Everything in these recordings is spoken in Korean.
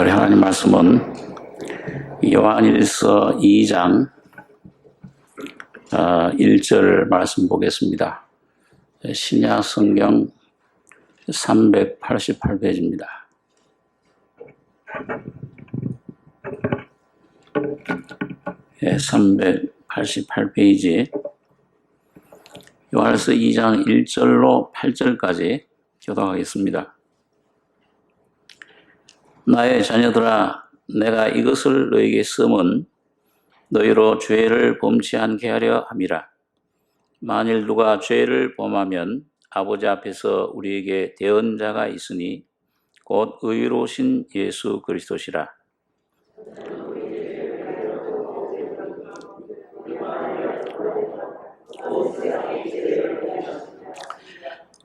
우리 하나님 말씀은 요한일서 2장 1절 말씀 보겠습니다. 신약 성경 388페이지입니다. 네, 388페이지 요한일서 2장 1절로 8절까지 교독하겠습니다. 나의 자녀들아, 내가 이것을 너에게 쓰면 너희로 죄를 범치 않게 하려 함이라. 만일 누가 죄를 범하면 아버지 앞에서 우리에게 대언자가 있으니 곧 의로우신 예수 그리스도시라.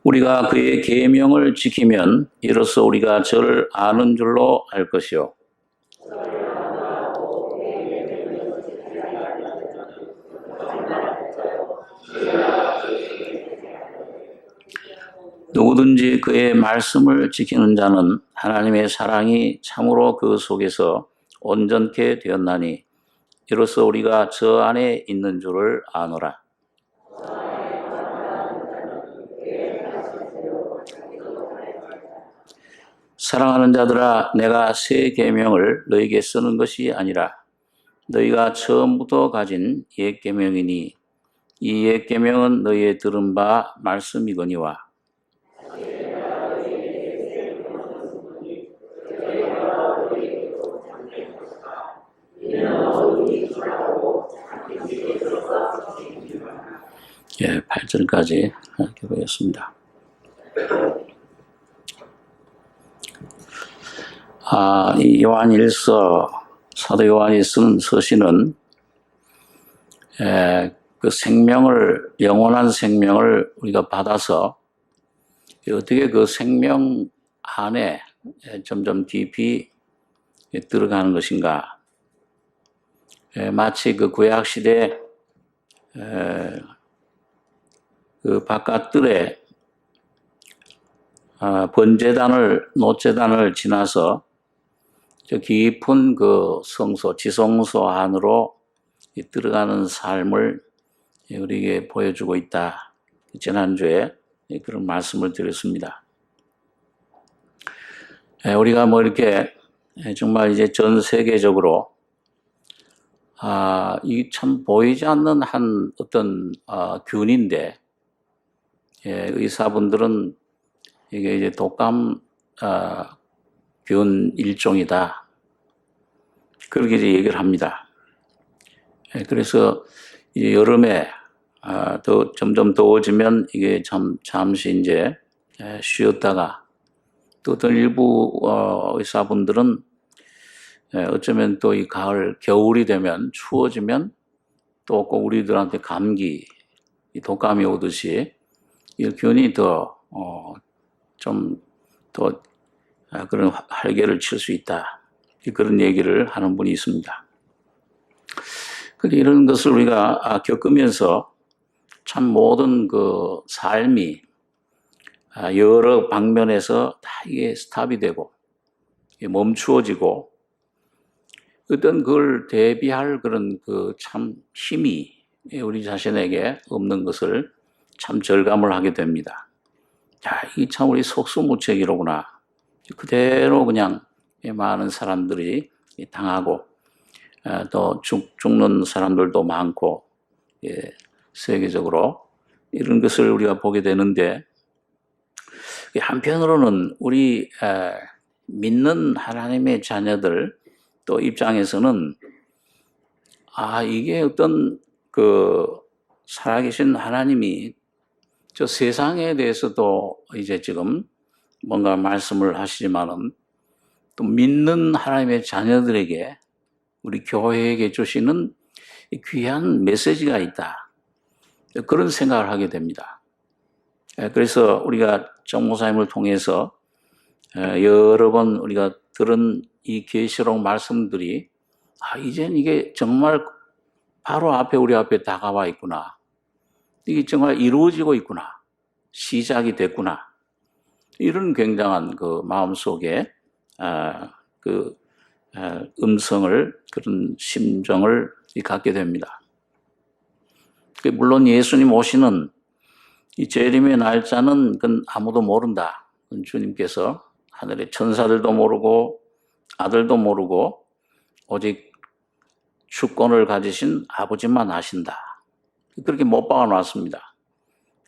우리가 그의 계명을 지키면 이로써 우리가 저를 아는 줄로 알 것이요. 누구든지 그의 말씀을 지키는 자는 하나님의 사랑이 참으로 그 속에서 온전케 되었나니 이로써 우리가 저 안에 있는 줄을 아노라. 사랑하는 자들아, 내가 새 계명을 너희에게 쓰는 것이 아니라 너희가 처음부터 가진 옛 계명이니 이 옛 계명은 너희의 들은 바 말씀이거니와. 예, 8절까지 이렇게 보겠습니다. 이 요한일서, 사도 요한이 쓴 서신은 그 생명을, 영원한 생명을 우리가 받아서 어떻게 그 생명 안에 점점 깊이 들어가는 것인가. 마치 그 구약시대 그 바깥들에 번제단을, 노제단을 지나서 저 깊은 그 성소, 지성소 안으로 들어가는 삶을 우리에게 보여주고 있다. 지난주에 그런 말씀을 드렸습니다. 우리가 뭐 이렇게 정말 이제 전 세계적으로 이 참 보이지 않는 한 어떤 균인데, 의사분들은 이게 이제 독감 균 일종이다. 그렇게 이제 얘기를 합니다. 그래서 이제 여름에 더 점점 더워지면 이게 잠시 이제 쉬었다가 또 어떤 일부 의사분들은 어쩌면 또 이 가을, 겨울이 되면 추워지면 또 꼭 우리들한테 감기, 이 독감이 오듯이 이 균이 좀 더 그런 활개를 칠 수 있다. 그런 얘기를 하는 분이 있습니다. 이런 것을 우리가 겪으면서 참 모든 그 삶이 여러 방면에서 다 이게 스탑이 되고 멈추어지고 어떤 그걸 대비할 그런 그 참 힘이 우리 자신에게 없는 것을 참 절감을 하게 됩니다. 이게 참 우리 속수무책이로구나. 그대로 그냥 많은 사람들이 당하고 또 죽는 사람들도 많고 세계적으로 이런 것을 우리가 보게 되는데, 한편으로는 우리 믿는 하나님의 자녀들 또 입장에서는 이게 어떤 그 살아계신 하나님이 저 세상에 대해서도 이제 지금 뭔가 말씀을 하시지만은 또 믿는 하나님의 자녀들에게, 우리 교회에게 주시는 귀한 메시지가 있다. 그런 생각을 하게 됩니다. 그래서 우리가 정 목사님을 통해서 여러 번 우리가 들은 이 계시록 말씀들이 이젠 이게 정말 바로 앞에 우리 앞에 다가와 있구나. 이게 정말 이루어지고 있구나. 시작이 됐구나. 이런 굉장한 그 마음속에 그 음성을, 그런 심정을 갖게 됩니다. 물론 예수님 오시는 이 재림의 날짜는 그건 아무도 모른다. 주님께서 하늘의 천사들도 모르고 아들도 모르고 오직 주권을 가지신 아버지만 아신다. 그렇게 못 박아놨습니다.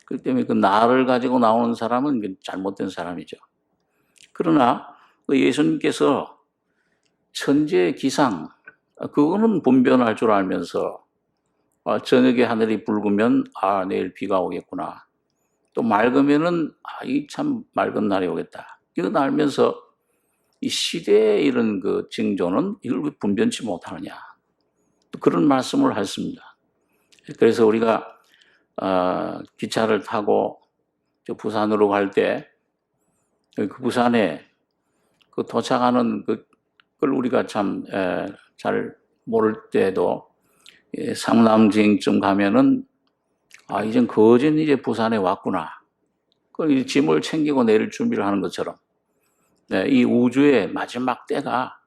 그렇기 때문에 그 나를 가지고 나오는 사람은 잘못된 사람이죠. 그러나 예수님께서 천지의 기상, 그거는 분별할 줄 알면서 저녁에 하늘이 붉으면 내일 비가 오겠구나. 또 맑으면은 이 참 맑은 날이 오겠다. 이건 알면서 이 시대의 이런 그 징조는 이걸 분변치 못하느냐. 또 그런 말씀을 하셨습니다. 그래서 우리가 기차를 타고 부산으로 갈 때 그 부산에 그 도착하는 그걸 우리가 참 잘 모를 때도 상남지행쯤 가면은 이젠 거진 이제 부산에 왔구나. 그 짐을 챙기고 내릴 준비를 하는 것처럼 이 우주의 마지막 때가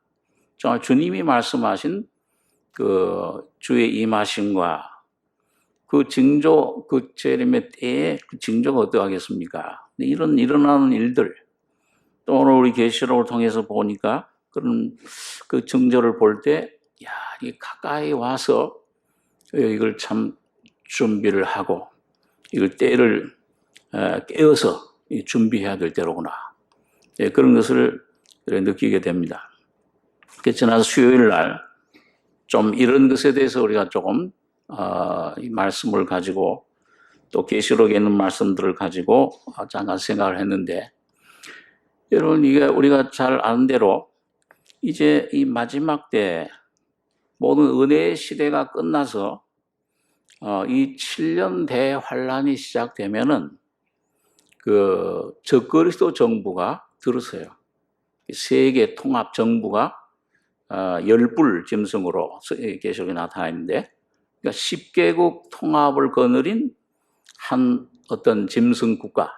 정말 주님이 말씀하신 그 주의 임하심과 그 징조, 그 재림의 때에 그 징조가 어떠하겠습니까? 이런 일어나는 일들, 또 오늘 우리 계시록을 통해서 보니까 그런 그 징조를 볼 때, 이 가까이 와서 이걸 참 준비를 하고 이걸 때를 깨어서 준비해야 될 때로구나. 그런 것을 느끼게 됩니다. 지난 수요일 날 좀 이런 것에 대해서 우리가 조금 이 말씀을 가지고 또 계시록에 있는 말씀들을 가지고 잠깐 생각을 했는데, 여러분 이게 우리가 잘 아는 대로 이제 이 마지막 때 모든 은혜의 시대가 끝나서 이 7년 대환란이 시작되면은 그 적그리스도 정부가 들어서요. 세계 통합 정부가 열불 짐승으로 계시록에 나타나 있는데, 그러니까 10개국 통합을 거느린 한 어떤 짐승 국가,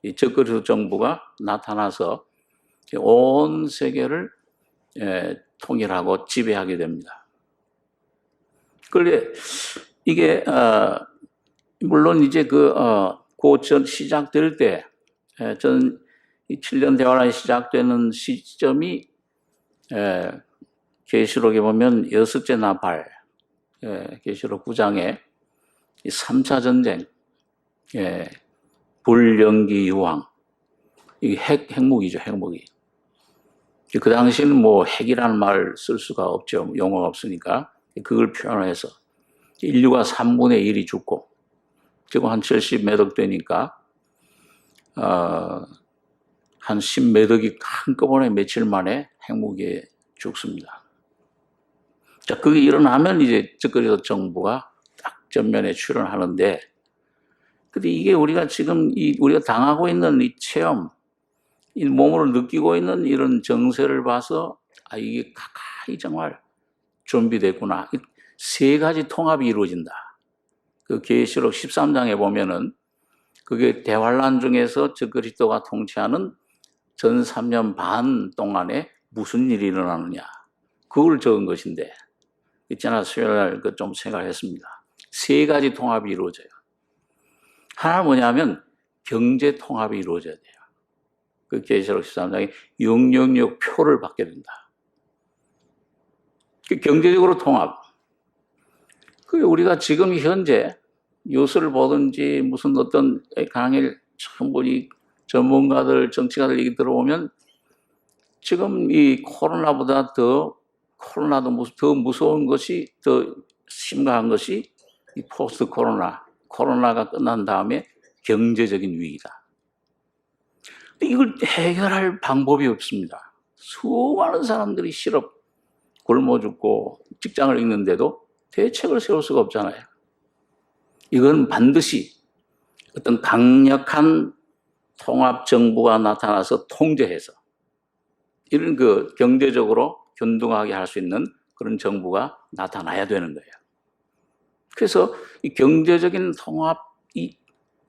이 적그리스도 정부가 나타나서 온 세계를 통일하고 지배하게 됩니다. 그런데 이게 물론 이제 고전 시작될 때, 전 7년 대환란이 시작되는 시점이 계시록에 보면 6째 나팔, 계시록 9장에 3차 전쟁, 불연기 유황, 이 핵무기죠, 핵무기. 그 당시에는 뭐 핵이라는 말을 쓸 수가 없죠. 용어가 없으니까. 그걸 표현해서 인류가 3분의 1이 죽고, 지금 한 70몇 억 되니까, 한 10몇 억이 한꺼번에 며칠 만에 핵무기에 죽습니다. 자, 그게 일어나면 이제 적그리스도 정부가 딱 전면에 출현하는데, 근데 이게 우리가 지금 우리가 당하고 있는 이 체험, 이 몸으로 느끼고 있는 이런 정세를 봐서 이게 가까이 정말 준비됐구나. 세 가지 통합이 이루어진다. 그 계시록 13장에 보면은 그게 대환란 중에서 적그리스도가 통치하는 전 3년 반 동안에 무슨 일이 일어나느냐. 그걸 적은 것인데, 있잖아, 수요일 날 좀 생각을 했습니다. 세 가지 통합이 이루어져요. 하나 뭐냐면 경제 통합이 이루어져야 돼요. 그 계시록 13장에 666 표를 받게 된다. 그 경제적으로 통합. 그게 우리가 지금 현재 뉴스를 보든지 무슨 어떤 강의 전부 이 전문가들, 정치가들 얘기 들어보면 지금 이 코로나보다 코로나도 더 무서운 것이, 더 심각한 것이 이 포스트 코로나가 끝난 다음에 경제적인 위기다. 이걸 해결할 방법이 없습니다. 수많은 사람들이 실업, 굶어 죽고 직장을 잃는데도 대책을 세울 수가 없잖아요. 이건 반드시 어떤 강력한 통합 정부가 나타나서 통제해서 이런 그 경제적으로 균등하게 할 수 있는 그런 정부가 나타나야 되는 거예요. 그래서 이 경제적인 통합 이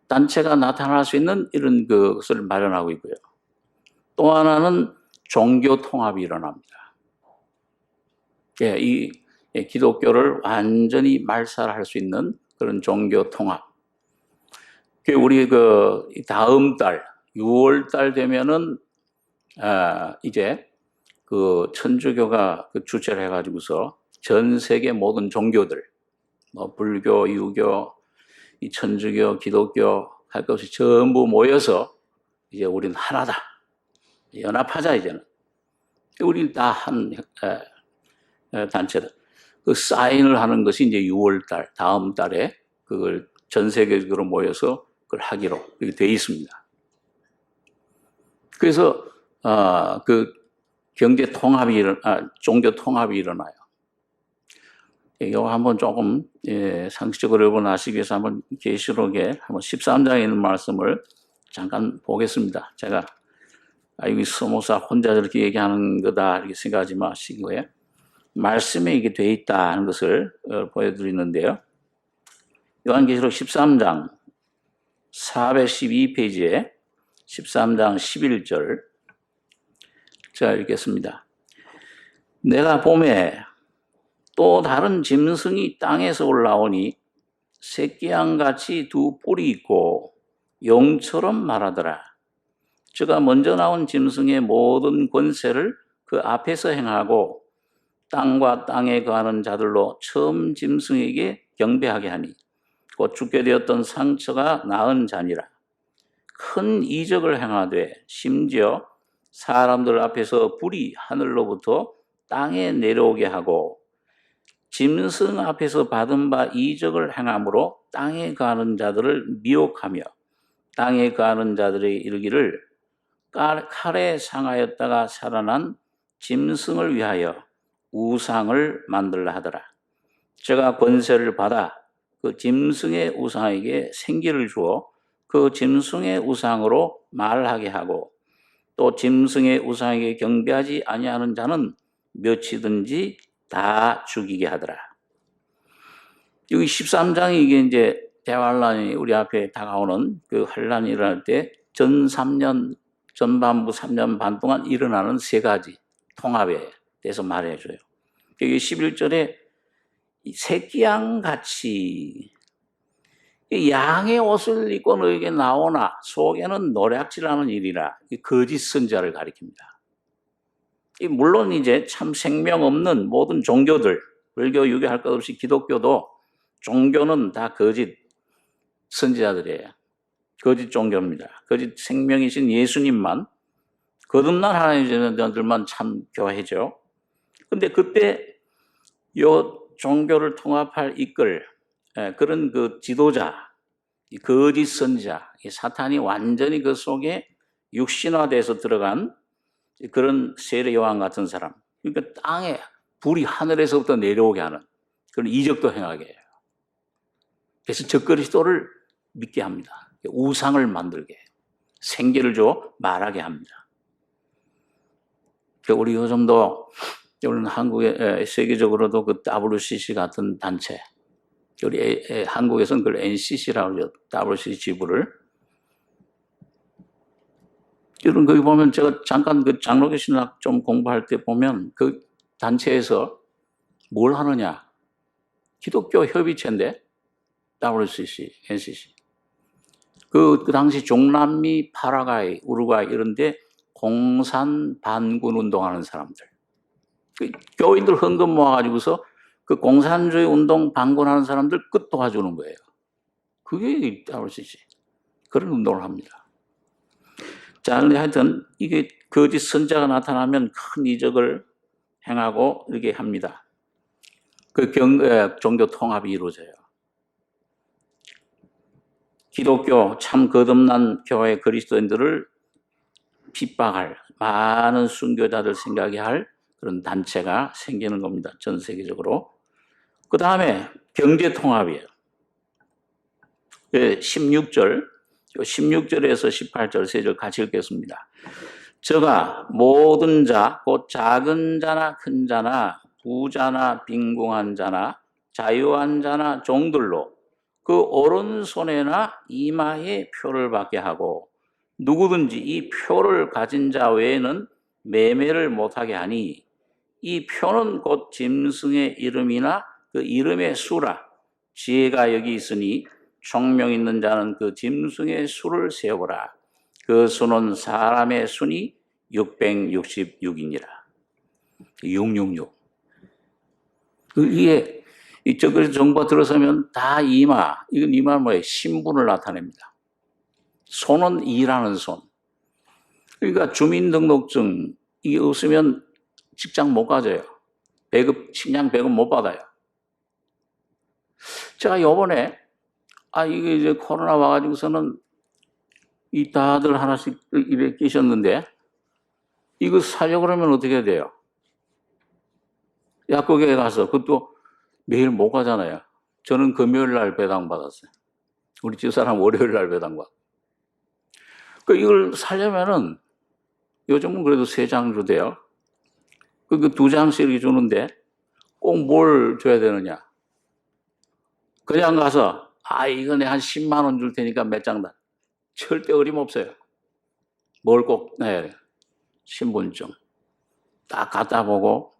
단체가 나타날 수 있는 이런 것을 마련하고 있고요. 또 하나는 종교 통합이 일어납니다. 이 기독교를 완전히 말살할 수 있는 그런 종교 통합. 우리 다음 달 6월 달 되면은 이제 천주교가 주최를 해가지고서 전 세계 모든 종교들, 불교, 유교, 이 천주교, 기독교 할 것 없이 전부 모여서 이제 우리는 하나다. 연합하자 이제는. 우리는 다 한 단체다. 사인을 하는 것이 이제 6월 달, 다음 달에 그걸 전 세계적으로 모여서 그걸 하기로 이렇게 돼 있습니다. 그래서 경제 통합이 종교 통합이 일어나요. 이거 한번 조금 상식적으로 여러분 아시기 위해서 한번 계시록에 한번 13장에 있는 말씀을 잠깐 보겠습니다. 제가 여기 서모사 혼자 저렇게 얘기하는 거다 이렇게 생각하지 마시고요. 말씀에 이게 돼 있다는 것을 보여드리는데요. 요한계시록 13장 412페이지에 13장 11절 제가 읽겠습니다. 내가 봄에 또 다른 짐승이 땅에서 올라오니 새끼양같이 두 뿔이 있고 용처럼 말하더라. 저가 먼저 나온 짐승의 모든 권세를 그 앞에서 행하고 땅과 땅에 거하는 자들로 처음 짐승에게 경배하게 하니 곧 죽게 되었던 상처가 나은 자니라. 큰 이적을 행하되 심지어 사람들 앞에서 불이 하늘로부터 땅에 내려오게 하고 짐승 앞에서 받은 바 이적을 행함으로 땅에 거하는 자들을 미혹하며 땅에 거하는 자들의 이르기를 칼에 상하였다가 살아난 짐승을 위하여 우상을 만들라 하더라. 제가 권세를 받아 그 짐승의 우상에게 생기를 주어 그 짐승의 우상으로 말하게 하고 또 짐승의 우상에게 경배하지 아니하는 자는 몇이든지 다 죽이게 하더라. 여기 13장이 이게 이제 대환란이 우리 앞에 다가오는 그 환란이 일어날 때 전반부 3년 반 동안 일어나는 세 가지 통합에 대해서 말해줘요. 여기 11절에 새끼양같이 양의 옷을 입고 너에게 나오나 속에는 노략질하는 일이라 거짓 선지자를 가리킵니다. 물론 이제 참 생명 없는 모든 종교들, 불교, 유교 할 것 없이 기독교도 종교는 다 거짓 선지자들이에요. 거짓 종교입니다. 거짓 생명이신 예수님만 거듭난 하나님들만 참 교회죠. 근데 그때 요 종교를 통합할 이끌 그런 그 지도자, 거짓 선지자, 사탄이 완전히 그 속에 육신화돼서 들어간 그런 세례 요한 같은 사람. 그러니까 땅에 불이 하늘에서부터 내려오게 하는 그런 이적도 행하게 해요. 그래서 저 그리스도를 믿게 합니다. 우상을 만들게 해요. 생기를 줘 말하게 합니다. 우리 요즘도 우리는 한국에 세계적으로도 그 WCC 같은 단체, 우리 한국에서는 그걸 NCC라고 하죠. WCC 지부를. 여러분 거기 보면 제가 잠깐 그 장로교 신학 좀 공부할 때 보면 그 단체에서 뭘 하느냐? 기독교 협의체인데 WCC, NCC. 그 당시 중남미, 파라과이, 우루과이 이런데 공산 반군 운동하는 사람들. 그 교인들 헌금 모아가지고서 그 공산주의 운동 반군하는 사람들 끝 도와주는 거예요. 그게 WCC. 그런 운동을 합니다. 자, 근데 하여튼 이게 거짓 선자가 나타나면 큰 이적을 행하고 이렇게 합니다. 그 종교 통합이 이루어져요. 기독교 참 거듭난 교회 그리스도인들을 핍박할 많은 순교자들 생각이 할 그런 단체가 생기는 겁니다. 전 세계적으로. 그 다음에 경제 통합이에요. 16절에서 18절 세 절 같이 읽겠습니다. 저가 모든 자, 곧 작은 자나 큰 자나 부자나 빈궁한 자나 자유한 자나 종들로 그 오른손에나 이마에 표를 받게 하고 누구든지 이 표를 가진 자 외에는 매매를 못하게 하니 이 표는 곧 짐승의 이름이나 그 이름의 수라. 지혜가 여기 있으니 총명 있는 자는 그 짐승의 수를 세어보라. 그 수는 사람의 수니 666이니라. 666. 이게 이쪽에서 정부가 들어서면 다 이마. 이건 이마는 뭐예요? 신분을 나타냅니다. 손은 일하는 손. 그러니까 주민등록증 이게 없으면 직장 못 가져요. 배급, 식량 배급 못 받아요. 제가 요번에, 이게 이제 코로나 와가지고서는 이 다들 하나씩 입에 끼셨는데, 이거 사려고 그러면 어떻게 해야 돼요? 약국에 가서, 그것도 매일 못 가잖아요. 저는 금요일 날 배당 받았어요. 우리 집사람 월요일 날 배당 받았어요. 이걸 사려면은 요즘은 그래도 3장 주대요. 그 2장씩 주는데 꼭 뭘 줘야 되느냐? 그냥 가서 이거 내가 한 10만 원 줄 테니까 몇 장 다. 절대 어림없어요. 뭘 꼭 내야 돼요? 신분증. 딱 갖다 보고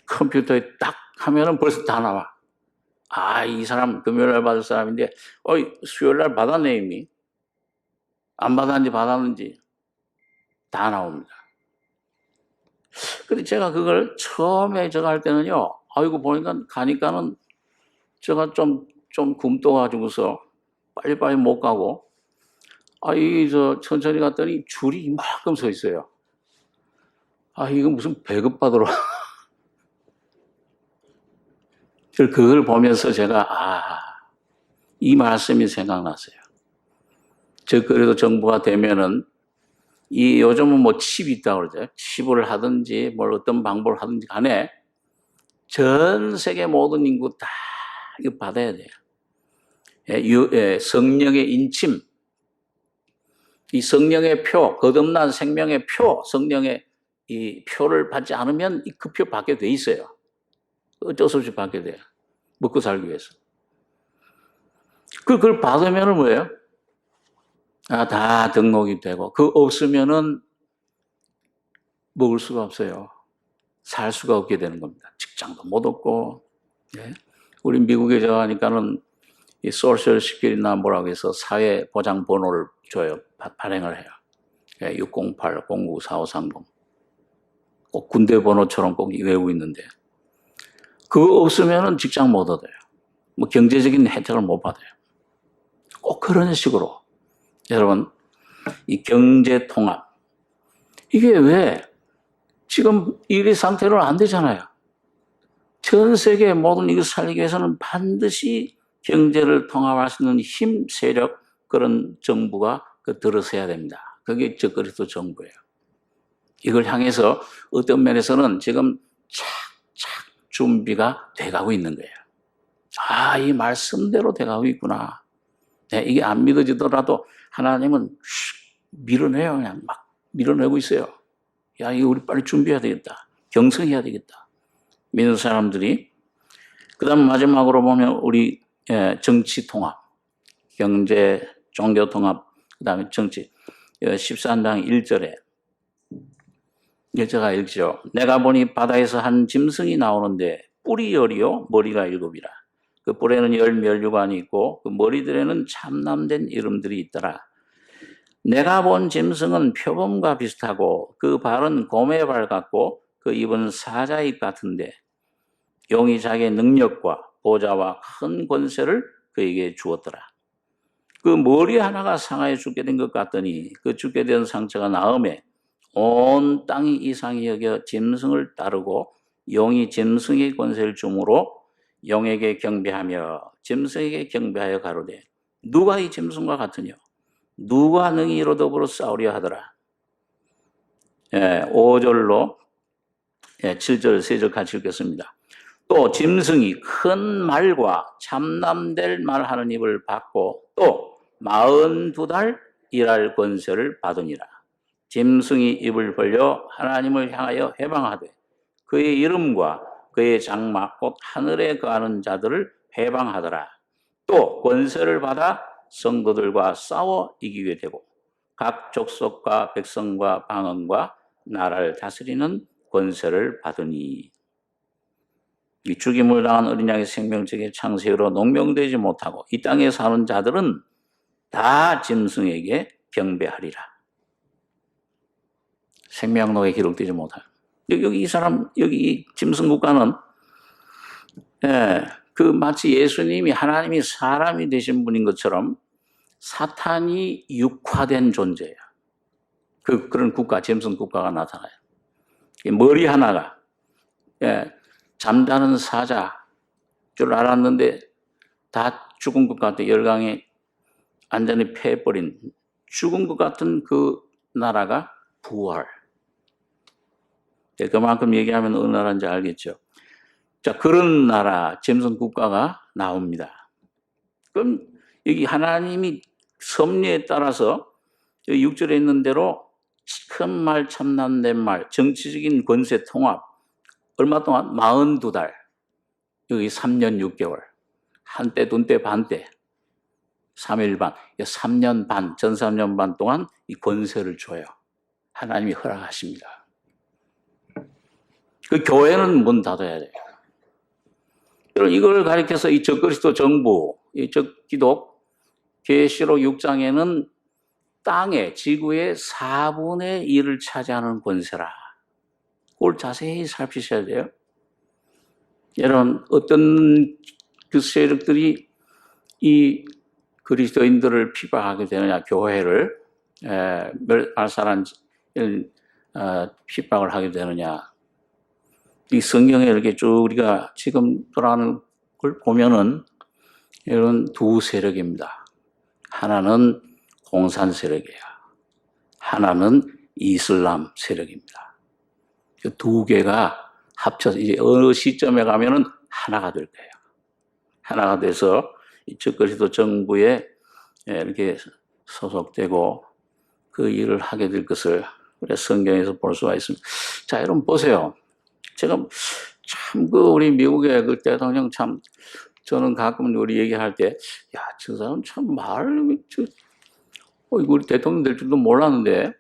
컴퓨터에 딱 하면은 벌써 다 나와. 이 사람 금요일 날 받을 사람인데 수요일 날 받았네 이미. 안 받았는지 받았는지 다 나옵니다. 근데 제가 그걸 처음에 제가 할 때는요, 이거 보니까 가니까는 제가 좀 굶떠가지고서 빨리빨리 못 가고, 천천히 갔더니 줄이 이만큼 서 있어요. 이거 무슨 배급받으러. 그걸 보면서 제가, 이 말씀이 생각났어요. 그래도 정부가 되면은, 요즘은 뭐 칩이 있다고 그러죠. 칩을 하든지, 어떤 방법을 하든지 간에, 전 세계 모든 인구 다 이거 받아야 돼요. 성령의 인침, 이 성령의 표, 거듭난 생명의 표, 성령의 이 표를 받지 않으면 그 표 받게 돼 있어요. 어쩔 수 없이 받게 돼요. 먹고 살기 위해서. 그걸 받으면 뭐예요? 다 등록이 되고, 없으면은 먹을 수가 없어요. 살 수가 없게 되는 겁니다. 직장도 못 얻고, 우리 미국에 가니까는 이 소셜 시큐리티나 뭐라고 해서 사회 보장 번호를 줘요. 발행을 해요. 608-094530. 꼭 군대 번호처럼 꼭 외우고 있는데, 그거 없으면은 직장 못 얻어요. 경제적인 혜택을 못 받아요. 꼭 그런 식으로. 여러분, 이 경제 통합. 이게 왜 지금 이 상태로는 안 되잖아요. 전 세계 모든 이걸 살리기 위해서는 반드시 경제를 통합할 수 있는 힘, 세력, 그런 정부가 들어서야 됩니다. 그게 그리스도 정부예요. 이걸 향해서 어떤 면에서는 지금 착착 준비가 돼가고 있는 거예요. 이 말씀대로 돼가고 있구나. 이게 안 믿어지더라도 하나님은 밀어내요. 그냥 막 밀어내고 있어요. 이거 우리 빨리 준비해야 되겠다. 경성해야 되겠다. 믿는 사람들이. 그 다음 마지막으로 보면 우리 정치 통합, 경제, 종교 통합, 그 다음에 정치. 13장 1절에 제가 읽죠. 내가 보니 바다에서 한 짐승이 나오는데 뿔이 10이요 머리가 7이라. 그 뿔에는 10면류관이 있고 그 머리들에는 참남된 이름들이 있더라. 내가 본 짐승은 표범과 비슷하고 그 발은 곰의 발 같고 그 입은 사자의 입 같은데 용이 자기의 능력과 보좌와 큰 권세를 그에게 주었더라. 그 머리 하나가 상하여 죽게 된 것 같더니 그 죽게 된 상처가 나음에 온 땅이 이상히 여겨 짐승을 따르고 용이 짐승의 권세를 주므로 용에게 경배하며 짐승에게 경배하여 가로되 누가 이 짐승과 같으뇨? 누가 능히 이로 더불어 싸우려 하더라. 5절로 7절 3절 같이 읽겠습니다. 또 짐승이 큰 말과 참남될 말하는 입을 받고 또 42달 일할 권세를 받으니라. 짐승이 입을 벌려 하나님을 향하여 해방하되 그의 이름과 그의 장막 곧 하늘에 거하는 자들을 해방하더라. 또 권세를 받아 성도들과 싸워 이기게 되고 각 족속과 백성과 방언과 나라를 다스리는 권세를 받으니 이 죽임을 당한 어린 양의 생명책의 창세기로 농명되지 못하고 이 땅에 사는 자들은 다 짐승에게 경배하리라. 생명록에 기록되지 못하고 여기 이 사람 여기 이 짐승 국가는 그 마치 예수님이 하나님이 사람이 되신 분인 것처럼 사탄이 육화된 존재예요. 그런 국가, 짐승 국가가 나타나요. 머리 하나가 잠자는 사자 줄 알았는데 다 죽은 것 같아. 열강에 완전히 패해버린 죽은 것 같은 그 나라가 부활. 그만큼 얘기하면 어느 나라인지 알겠죠. 자, 그런 나라, 짐승 국가가 나옵니다. 그럼 여기 하나님이 섭리에 따라서 6절에 있는 대로 큰 말, 참남된 말, 정치적인 권세 통합, 얼마 동안 42달, 여기 3년 6개월, 한때, 둔때, 반때, 3일 반, 3년 반, 전 3년 반 동안 이 권세를 줘요. 하나님이 허락하십니다. 그 교회는 문 닫아야 돼요. 이걸 가리켜서 이 적그리스도 정부, 이 적기독 계시록 6장에는 땅의 지구의 4분의 1을 차지하는 권세라. 그걸 자세히 살피셔야 돼요. 여러분 어떤 그 세력들이 이 그리스도인들을 피박하게 되느냐, 교회를 말살한 핍박을 하게 되느냐. 이 성경에 이렇게 쭉 우리가 지금 돌아가는 걸 보면은 이런 두 세력입니다. 하나는 공산 세력이에요. 하나는 이슬람 세력입니다. 그 두 개가 합쳐서 이제 어느 시점에 가면은 하나가 될 거예요. 하나가 돼서 이 적그리스도 정부에 이렇게 소속되고 그 일을 하게 될 것을 우리 성경에서 볼 수가 있습니다. 자, 여러분 보세요. 제가 참 우리 미국의 그 대통령 참 저는 가끔 우리 얘기할 때, 야, 저 사람 참 우리 대통령 될 줄도 몰랐는데,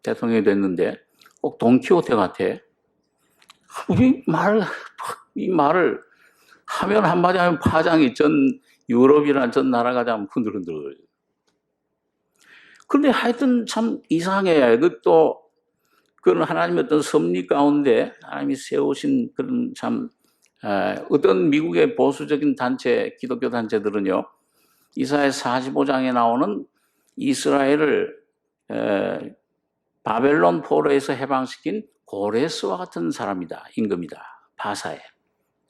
대통령이 됐는데, 꼭 돈키호테 같아. 이 말을 하면 한마디 하면 파장이 전 유럽이나 전 나라가 참 흔들흔들. 그런데 하여튼 참 이상해. 그런 하나님의 어떤 섭리 가운데 하나님이 세우신 그런 참, 어떤 미국의 보수적인 단체, 기독교 단체들은요, 이사야 45장에 나오는 이스라엘을 바벨론 포로에서 해방시킨 고레스와 같은 사람이다, 임금이다, 바사에.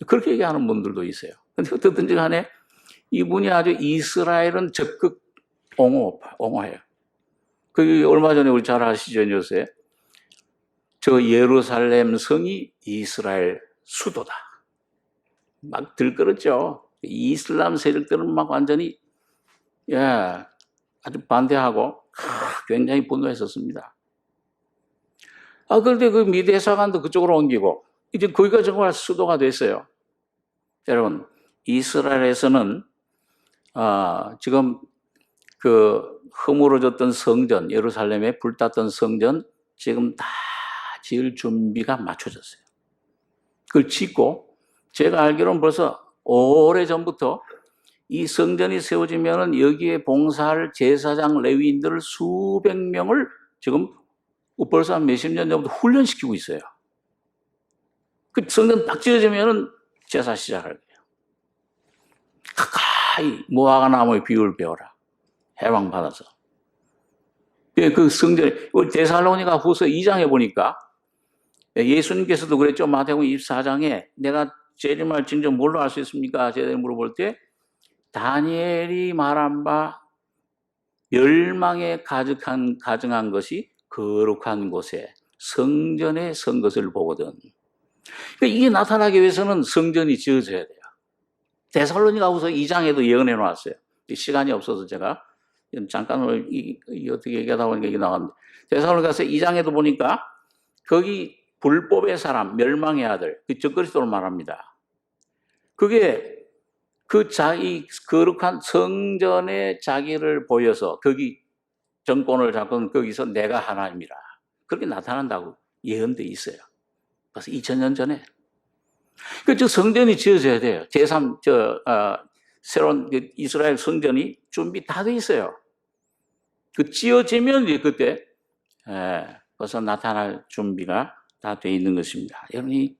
그렇게 얘기하는 분들도 있어요. 근데 어떻든지 간에 이분이 아주 이스라엘은 적극 옹호해요. 그 얼마 전에 우리 잘 아시죠, 요새? 저 예루살렘 성이 이스라엘 수도다. 막 들끓었죠. 이슬람 세력들은 막 완전히, 아주 반대하고 굉장히 분노했었습니다. 그런데 그 미 대사관도 그쪽으로 옮기고, 이제 거기가 정말 수도가 됐어요. 여러분, 이스라엘에서는, 지금 그 허물어졌던 성전, 예루살렘에 불탔던 성전, 지금 다 지을 준비가 맞춰졌어요. 그걸 짓고, 제가 알기로는 벌써 오래전부터 이 성전이 세워지면은 여기에 봉사할 제사장 레위인들을 수백 명을 지금 벌써 한 몇십 년 전부터 훈련시키고 있어요. 그 성전 딱 지어지면은 제사 시작할 거예요. 가까이 무화과 나무의 비율을 배워라. 해방받아서. 그 성전에, 데살로니가 후서 2장에 보니까 예수님께서도 그랬죠. 마태복음 24장에 내가 재림할 징조 뭘로 알 수 있습니까? 제대로 물어볼 때 다니엘이 말한 바 멸망에 가증한 것이 거룩한 곳에 성전에 선 것을 보거든. 그러니까 이게 나타나기 위해서는 성전이 지어져야 돼요. 데살로니가 후서 2장에도 예언해 놓았어요. 시간이 없어서 제가 잠깐 어떻게 얘기하다 보니까 이게 나왔는데, 데살로니가서 2장에도 보니까 거기 불법의 사람, 멸망의 아들, 그 적그리스도를 말합니다. 그게 그 자기 거룩한 성전에 자기를 보여서 거기 정권을 잡고 거기서 내가 하나님이라 그렇게 나타난다고 예언돼 있어요. 벌써 2000년 전에. 저 성전이 지어져야 돼요. 새로운 이스라엘 성전이 준비 다 돼 있어요. 지어지면 그때 벌써 나타날 준비가 다 돼 있는 것입니다. 여러분, 이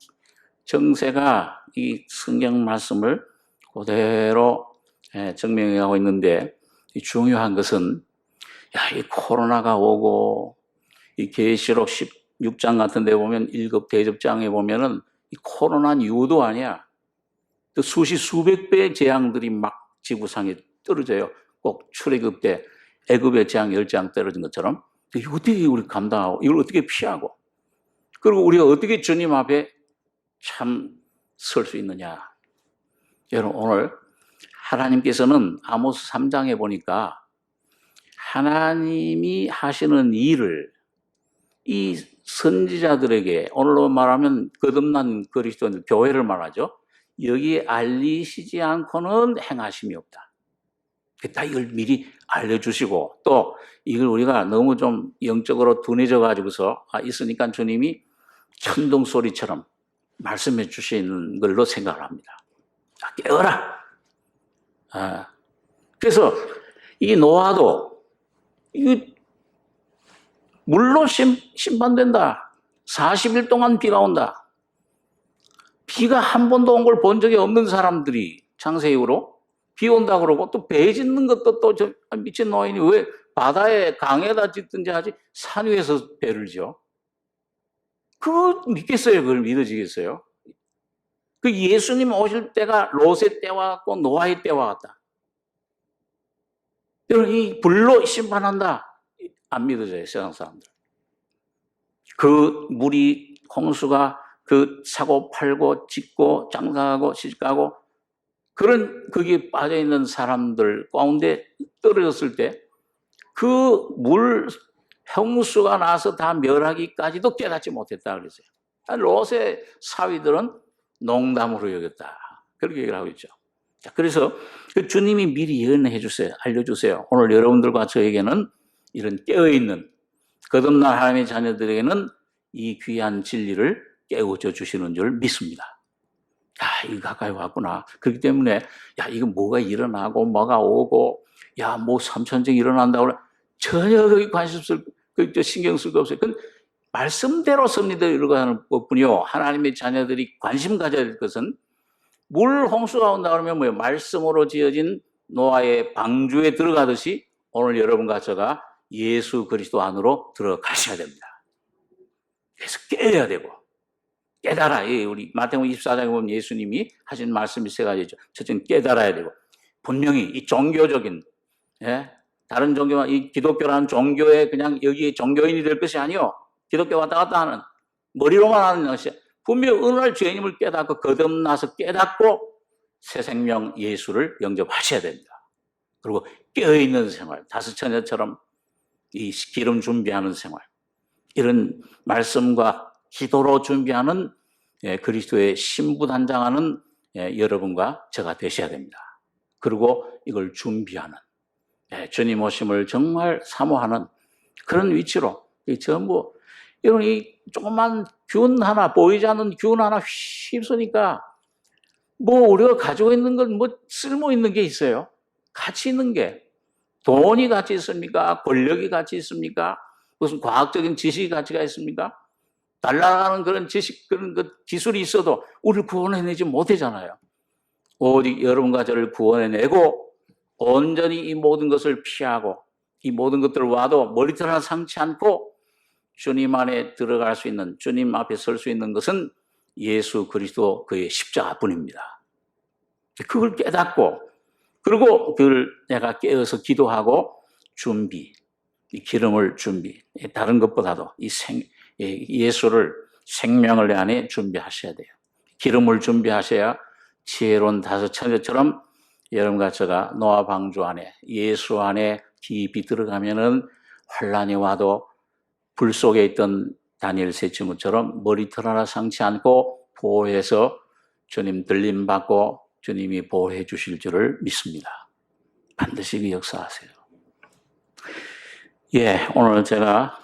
정세가 이 성경 말씀을 그대로 증명하고 있는데, 중요한 것은 이 코로나가 오고 이 계시록 16장 같은 데 보면 1급 대접장에 보면은 이 코로나는 유도 아니야. 또 수백 배의 재앙들이 막 지구상에 떨어져요. 꼭 출애굽 때 애굽의 재앙 10장 떨어진 것처럼. 이거 어떻게 우리 감당하고, 이걸 어떻게 피하고, 그리고 우리가 어떻게 주님 앞에 참 설 수 있느냐. 여러분, 오늘 하나님께서는 아모스 3장에 보니까 하나님이 하시는 일을 이 선지자들에게, 오늘로 말하면 거듭난 그리스도인들, 교회를 말하죠. 여기에 알리시지 않고는 행하심이 없다. 다 이걸 미리 알려주시고, 또 이걸 우리가 너무 좀 영적으로 둔해져 가지고서 있으니까 주님이 천둥 소리처럼 말씀해 주시는 걸로 생각을 합니다. 깨어라. 그래서 이 노아도 물로 심판된다. 40일 동안 비가 온다. 비가 한 번도 온 걸 본 적이 없는 사람들이 창세 이후로 비 온다 그러고, 또 배 짓는 것도 또 미친 노인이 왜 바다에 강에다 짓든지 하지 산 위에서 배를 지어? 그거 믿겠어요? 그걸 믿어지겠어요? 그 예수님 오실 때가 롯의 때와 같고 노아의 때와 같다. 여러분, 이 불로 심판한다. 안 믿어져요, 세상 사람들. 그 물이, 홍수가 사고 팔고 짓고 장사하고 시집가고 그런 거기에 빠져있는 사람들 가운데 떨어졌을 때 그 물 홍수가 나서 다 멸하기까지도 깨닫지 못했다 그랬어요. 롯의 사위들은 농담으로 여겼다. 그렇게 얘기를 하고 있죠. 자, 그래서 주님이 미리 예언해 주세요. 알려주세요. 오늘 여러분들과 저에게는 이런 깨어있는 거듭난 하나님의 자녀들에게는 이 귀한 진리를 깨우쳐 주시는 줄 믿습니다. 이거 가까이 왔구나. 그렇기 때문에 이거 뭐가 일어나고 뭐가 오고 뭐 삼천정이 일어난다고 전혀 거기 신경 쓸 거 없어요. 그건 말씀대로 섭리대로 일어가는 것뿐이요. 하나님의 자녀들이 관심 가져야 될 것은 물 홍수가 온다 그러면 뭐예요? 말씀으로 지어진 노아의 방주에 들어가듯이 오늘 여러분과 저가 예수 그리스도 안으로 들어가셔야 됩니다. 그래서 깨어야 되고, 깨달아. 우리 마태복음 24장에 보면 예수님이 하신 말씀이 세 가지죠. 첫째는 깨달아야 되고, 분명히 이 종교적인, 다른 종교와 이 기독교라는 종교에 그냥 여기에 종교인이 될 것이 아니요. 기독교 왔다 갔다 하는, 머리로만 하는 것이 분명히 어느 날 죄인임을 깨닫고 거듭나서 깨닫고 새 생명 예수를 영접하셔야 됩니다. 그리고 깨어있는 생활, 다섯 처녀처럼 이 기름 준비하는 생활, 이런 말씀과 기도로 준비하는 그리스도의 신부단장하는 여러분과 저가 되셔야 됩니다. 그리고 이걸 준비하는, 주님 오심을 정말 사모하는 그런 위치로 전부, 여러분, 이 조그만 균 하나, 보이지 않는 균 하나 휩쓰니까 우리가 가지고 있는 건 쓸모 있는 게 있어요? 가치 있는 게. 돈이 가치 있습니까? 권력이 가치 있습니까? 무슨 과학적인 지식이 가치가 있습니까? 날아가는 그런 지식, 그런 기술이 있어도 우리를 구원해내지 못하잖아요. 오직 여러분과 저를 구원해내고 온전히 이 모든 것을 피하고 이 모든 것들을 와도 머리털 하나 상치 않고 주님 안에 들어갈 수 있는, 주님 앞에 설 수 있는 것은 예수 그리스도 그의 십자가뿐입니다. 그걸 깨닫고, 그리고 그걸 내가 깨어서 기도하고 준비, 이 기름을 준비, 다른 것보다도 예수를, 생명을 내 안에 준비하셔야 돼요. 기름을 준비하셔야 지혜로운 다섯 처녀처럼 여러분과 제가 노아 방주 안에, 예수 안에 깊이 들어가면은 환란이 와도 불 속에 있던 다니엘 세 친구처럼 머리털 하나 상치 않고 보호해서 주님 들림 받고 주님이 보호해 주실 줄을 믿습니다. 반드시 그 역사하세요. 오늘 제가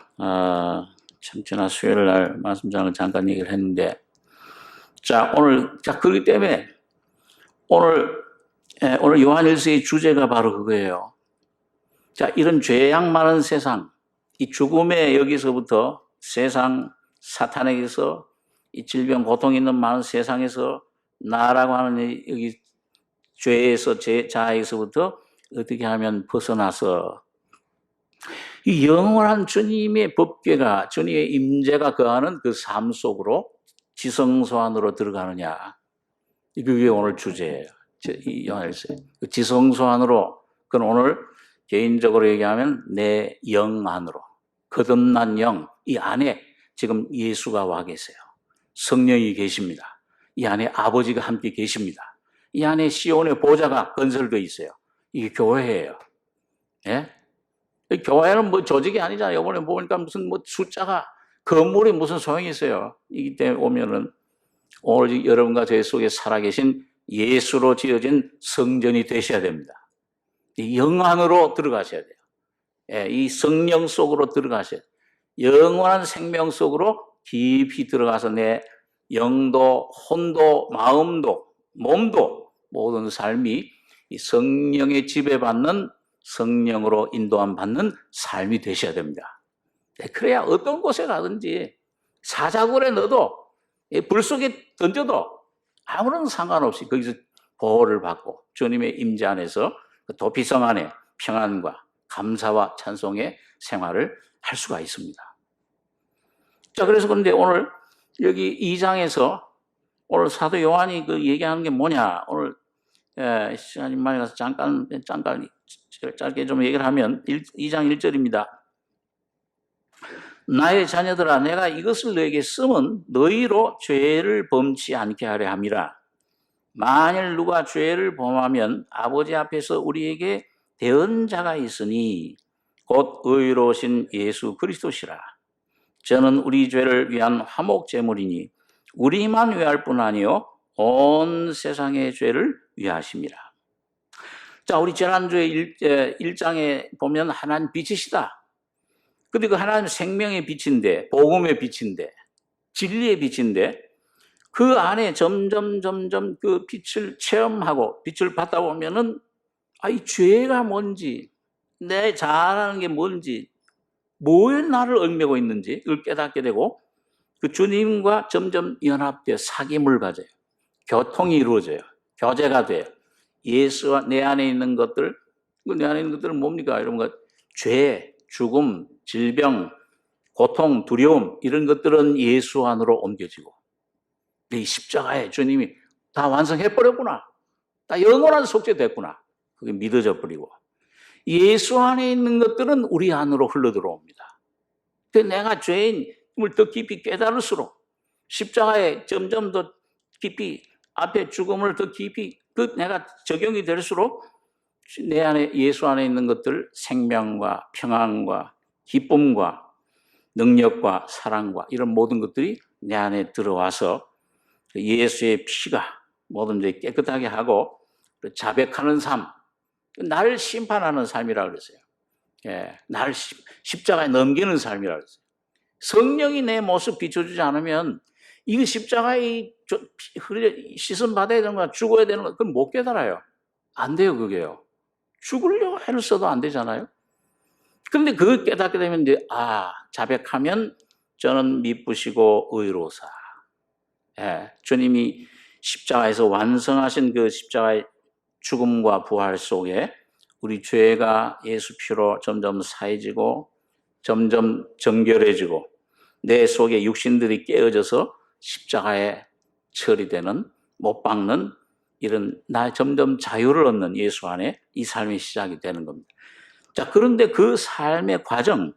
참 지난 수요일 날 말씀장을 잠깐 얘기를 했는데, 자 오늘 그렇기 때문에 오늘 요한일서의 주제가 바로 그거예요. 자, 이런 죄악 많은 세상, 이 죽음의 여기서부터 세상 사탄에게서 이 질병 고통 있는 많은 세상에서 나라고 하는 여기 죄에서 자아에서부터 어떻게 하면 벗어나서 이 영원한 주님의 법궤가 주님의 임재가 거하는 그 삶 속으로 지성소 안으로 들어가느냐. 그게 오늘 주제예요. 이 요한일서. 지성소 안으로. 그건 오늘 개인적으로 얘기하면 내 영 안으로. 거듭난 영. 이 안에 지금 예수가 와 계세요. 성령이 계십니다. 이 안에 아버지가 함께 계십니다. 이 안에 시온의 보좌가 건설되어 있어요. 이게 교회예요. 예? 교회는 뭐 조직이 아니잖아요. 이번에 보니까 무슨 뭐 숫자가 건물이 무슨 소용이 있어요. 이기 때문에 오면은 오늘 여러분과 제 속에 살아계신 예수로 지어진 성전이 되셔야 됩니다. 이 영 안으로 들어가셔야 돼요. 예, 이 성령 속으로 들어가셔야 돼요. 영원한 생명 속으로 깊이 들어가서 내 영도, 혼도, 마음도, 몸도 모든 삶이 이 성령의 지배받는 성령으로 인도함 받는 삶이 되셔야 됩니다. 그래야 어떤 곳에 가든지 사자굴에 넣어도 불 속에 던져도 아무런 상관없이 거기서 보호를 받고 주님의 임재 안에서 도피성 안에 평안과 감사와 찬송의 생활을 할 수가 있습니다. 자, 그래서 그런데 오늘 여기 2장에서 오늘 사도 요한이 그 얘기하는 게 뭐냐? 오늘 시간이 많이 가서 잠깐 짧게 좀 얘기를 하면 2장 1절입니다. 나의 자녀들아, 내가 이것을 너에게 쓰면 너희로 죄를 범치 않게 하려 함이라. 만일 누가 죄를 범하면 아버지 앞에서 우리에게 대언자가 있으니 곧 의로우신 예수 그리스도시라. 저는 우리 죄를 위한 화목 제물이니 우리만 위할 뿐 아니요 온 세상의 죄를 위하심이라. 자, 우리 지난주에 1장에 보면 하나님 빛이시다. 근데 그 하나님 생명의 빛인데, 복음의 빛인데, 진리의 빛인데, 그 안에 점점 그 빛을 체험하고 빛을 받다 보면은, 이 죄가 뭔지, 내 잘하는 게 뭔지, 뭐에 나를 얽매고 있는지, 그걸 깨닫게 되고, 그 주님과 점점 연합되어 사귐을 가져요. 교통이 이루어져요. 교제가 돼요. 예수와 내 안에 있는 것들, 내 안에 있는 것들은 뭡니까? 이런 것, 죄, 죽음, 질병, 고통, 두려움 이런 것들은 예수 안으로 옮겨지고 이 십자가에 주님이 다 완성해버렸구나. 다 영원한 속죄됐구나. 그게 믿어져 버리고 예수 안에 있는 것들은 우리 안으로 흘러들어옵니다. 내가 죄인을 더 깊이 깨달을수록 십자가에 점점 더 깊이 앞에 죽음을 더 깊이 내가 적용이 될수록 내 안에 예수 안에 있는 것들 생명과 평안과 기쁨과 능력과 사랑과 이런 모든 것들이 내 안에 들어와서 예수의 피가 모든 죄 깨끗하게 하고 자백하는 삶, 나를 심판하는 삶이라고 그랬어요. 예, 나를 십자가에 넘기는 삶이라고 그랬어요. 성령이 내 모습 비춰주지 않으면 이거 십자가에 씻음 받아야 되는 거야, 죽어야 되는 거야, 그건 못 깨달아요. 안 돼요, 그게요. 죽으려고 애를 써도 안 되잖아요. 그런데 그걸 깨닫게 되면 이제 자백하면 저는 미쁘시고 의로사. 예, 주님이 십자가에서 완성하신 그 십자가의 죽음과 부활 속에 우리 죄가 예수 피로 점점 사해지고 점점 정결해지고 내 속에 육신들이 깨어져서 십자가에 처리되는 못 박는 이런 점점 자유를 얻는 예수 안에 이 삶이 시작이 되는 겁니다. 자, 그런데 그 삶의 과정,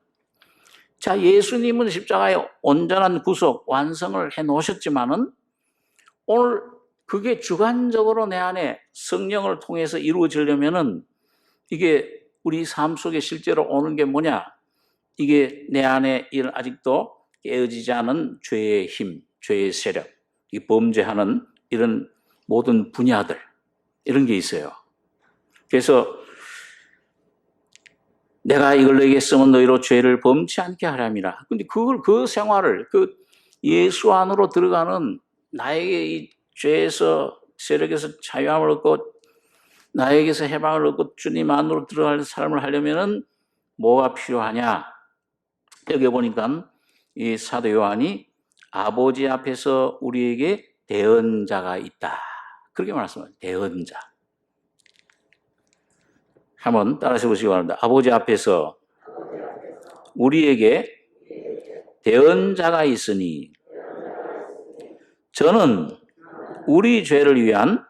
자, 예수님은 십자가에 온전한 구속, 완성을 해 놓으셨지만은 오늘 그게 주관적으로 내 안에 성령을 통해서 이루어지려면은 이게 우리 삶 속에 실제로 오는 게 뭐냐? 이게 내 안에 아직도 깨어지지 않은 죄의 힘, 죄의 세력, 이 범죄하는 이런 모든 분야들, 이런 게 있어요. 그래서 내가 이걸 너에게 쓰면 너희로 죄를 범치 않게 하렴이라. 근데 그 생활을, 예수 안으로 들어가는 나에게 이 죄에서, 세력에서 자유함을 얻고 나에게서 해방을 얻고 주님 안으로 들어갈 삶을 하려면은 뭐가 필요하냐? 여기 보니까 이 사도 요한이 아버지 앞에서 우리에게 대언자가 있다. 그렇게 말씀합니다. 대언자. 한번 따라서 보시기 바랍니다. 아버지 앞에서 우리에게 대언자가 있으니 저는 우리 죄를 위한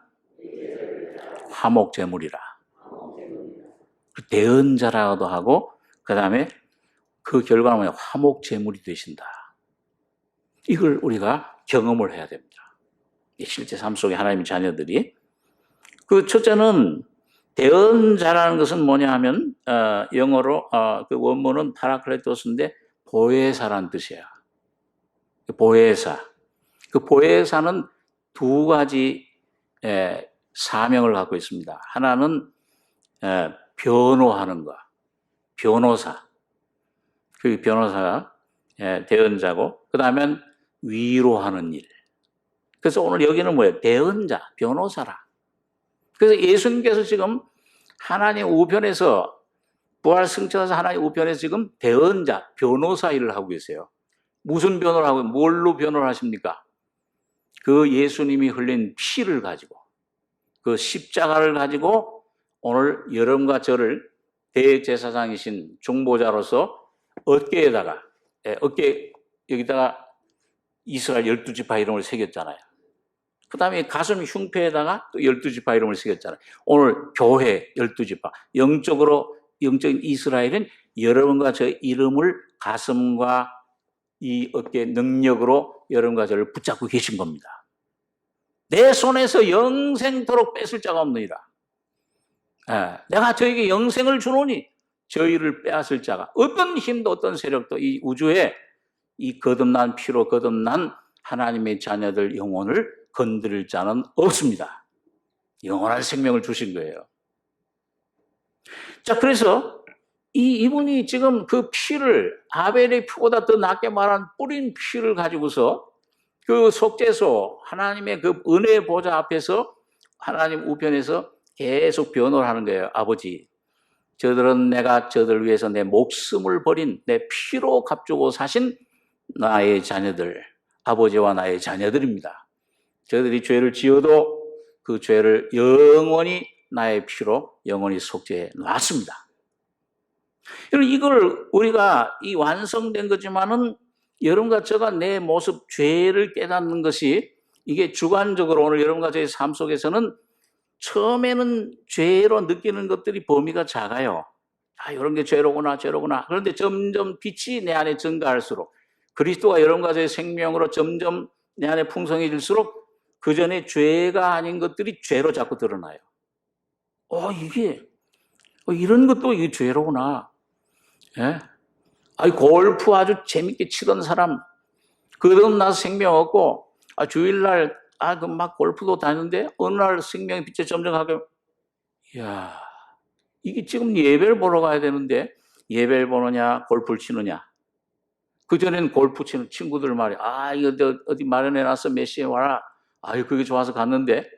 화목 제물이라. 대언자라고도 하고 그 다음에 그 결과는 뭐냐? 화목 제물이 되신다. 이걸 우리가 경험을 해야 됩니다. 실제 삶 속에 하나님의 자녀들이. 그 첫째는 대언자라는 것은 뭐냐 하면 영어로 그 원문은 파라클레토스인데 보혜사라는 뜻이에요. 보혜사. 그 보혜사는 두 가지 사명을 갖고 있습니다. 하나는 변호하는 것, 변호사. 그 변호사가 대언자고, 그 다음엔 위로하는 일. 그래서 오늘 여기는 뭐예요? 대언자, 변호사라. 그래서 예수님께서 지금 하나님 우편에서, 부활 승천해서 하나님 우편에서 지금 대언자, 변호사 일을 하고 계세요. 무슨 변호를 하고, 뭘로 변호를 하십니까? 그 예수님이 흘린 피를 가지고, 그 십자가를 가지고 오늘 여러분과 저를 대제사장이신 중보자로서 어깨에다가, 여기다가 이스라엘 12지파 이름을 새겼잖아요. 그 다음에 가슴 흉패에다가 또 12지파 이름을 새겼잖아요. 오늘 교회 12지파. 영적인 이스라엘은 여러분과 저의 이름을 가슴과 이 어깨 능력으로 여러분과 저를 붙잡고 계신 겁니다. 내 손에서 영생토록 뺏을 자가 없느니라. 내가 저에게 영생을 주노니 저희를 빼앗을 자가, 어떤 힘도 어떤 세력도 이 우주에 이 거듭난 피로 거듭난 하나님의 자녀들 영혼을 건드릴 자는 없습니다. 영원한 생명을 주신 거예요. 자, 그래서 이분이 지금 그 피를, 아벨의 피보다 더 낫게 말한 뿌린 피를 가지고서 그 속죄소, 하나님의 그 은혜 보좌 앞에서 하나님 우편에서 계속 변호를 하는 거예요. 아버지, 저들은 내가 저들 위해서 내 목숨을 버린, 내 피로 값주고 사신 나의 자녀들, 아버지와 나의 자녀들입니다. 저들이 죄를 지어도 그 죄를 영원히 나의 피로 영원히 속죄해 놨습니다. 이걸 우리가 이 완성된 거지만은 여러분과 저가 내 모습, 죄를 깨닫는 것이 이게 주관적으로 오늘 여러분과 저의 삶 속에서는 처음에는 죄로 느끼는 것들이 범위가 작아요. 이런 게 죄로구나, 죄로구나. 그런데 점점 빛이 내 안에 증가할수록, 그리스도가 여러분과 저의 생명으로 점점 내 안에 풍성해질수록 그 전에 죄가 아닌 것들이 죄로 자꾸 드러나요. 이런 것도 이게 죄로구나. 예? 골프 아주 재밌게 치던 사람, 거듭나서 생명 얻고, 주일날, 막 골프도 다니는데, 어느 날 생명의 빛에 점점 가게, 이게 지금 예배를 보러 가야 되는데, 예배를 보느냐, 골프를 치느냐. 그전에는 골프 치는 친구들 말이야. 이거 어디 마련해놨어, 몇 시에 와라. 그게 좋아서 갔는데,